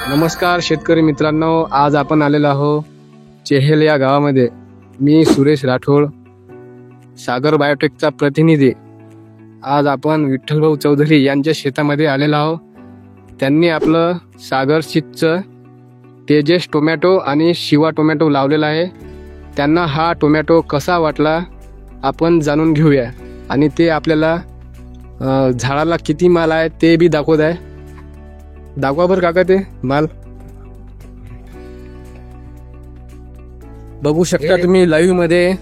नमस्कार शेतकरी मित्रांनो, आज आपण आलेलो आहोत चेहेल या गावामध्ये. मी सुरेश राठोड, सागर बायोटेकचा प्रतिनिधी. आज आपण विठ्ठलभाऊ चौधरी यांच्या शेतामध्ये आलेलो आहोत. त्यांनी आपलं सागर सीडचं तेजस टोमॅटो आणि शिवा टोमॅटो लावलेला आहे. त्यांना हा टोमॅटो कसा वाटला आपण जाणून घेऊया आणि ते आपल्याला झाडाला किती माल आहे ते बी दाखवत आहे. दाखवा बरं काका ते माल. बघू शकता तुम्ही लाईव्ह मध्ये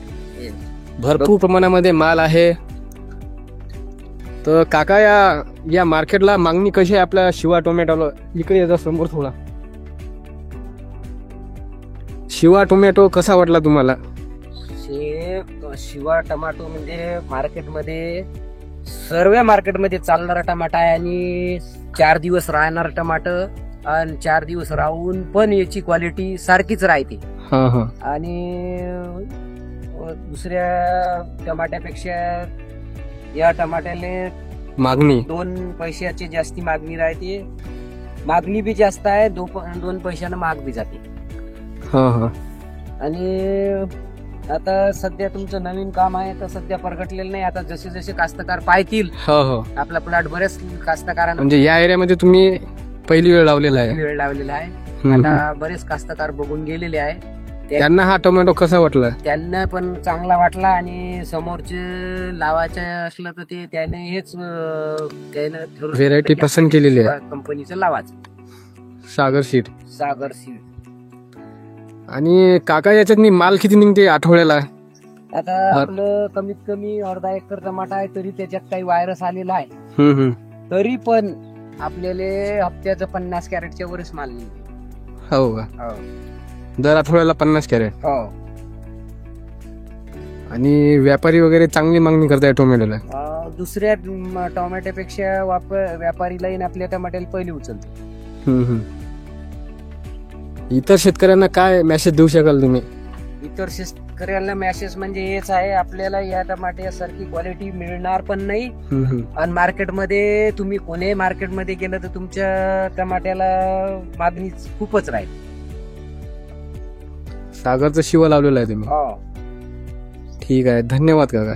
भरपूर प्रमाणामध्ये माल आहे. तर काका या मार्केटला मागणी कशी आहे आपल्या शिवा टोमॅटोला? इकडे येतात समोर थोडा. शिवा टोमॅटो कसा वाटला तुम्हाला? शिवा टमाटो म्हणजे मार्केटमध्ये सर्व मार्केटमध्ये चालणारा टमाटा आहे आणि 4 दिवस राहणार टमाटर आणि 4 दिवस राहून पण याची क्वालिटी सारखीच राहते. आणि दुसऱ्या टमाट्यापेक्षा या टमाट्याला मागणी 2 पैशाची जास्ती मागणी राहते. मागणी बी जास्त आहे, 2 पैशानं महाग बी जाते. आणि आता सध्या तुमचं नवीन काम आहे तर सध्या प्रगटलेलं नाही. आता जसे जसे कास्तकार पाहतील आपला प्लॉट बरेच कास्तकारांना, म्हणजे या एरियामध्ये तुम्ही पहिली वेळ लावलेला आहे. आता बरेच कास्तकार बघून गेलेले आहे. त्यांना हा टोमॅटो कसा वाटला? त्यांना पण चांगला वाटला आणि समोरचे लावायचे असलं तर ते त्याने हेच व्हेरायटी पसंत केलेली आहे कंपनीचं लावायचं, सागर सीड. आणि काका याच्यात माल किती निघते आठवड्याला? आता आपलं कमीत कमी अर्धा एकर टमाटा आहे तरी त्याच्यात काही व्हायरस आलेला आहे. तरी पण आपल्याला हप्त्याचं 50 कॅरेटच्या वरच माल निघते. हो का? दर आठवड्याला 50 कॅरेट. हो. आणि व्यापारी वगैरे चांगली मागणी करताय टोमॅटोला? दुसऱ्या टोमॅटोपेक्षा व्यापारी लाईन आपल्या टमाट्याला पहिली उचलते. इतर शेतकऱ्यांना काय मेसेज देऊ शकाल तुम्ही? इतर शेतकऱ्यांना मेसेज म्हणजे हेच आहे, आपल्याला या टमाट्यासारखी क्वालिटी मिळणार पण नाही. आणि मार्केटमध्ये तुम्ही कोणत्याही मार्केटमध्ये गेलं तर तुमच्या टमाट्याला मागणी खूपच राहील. सागरचं शिवा लावलेलं आहे तुम्ही? हो. ठीक आहे, धन्यवाद काका.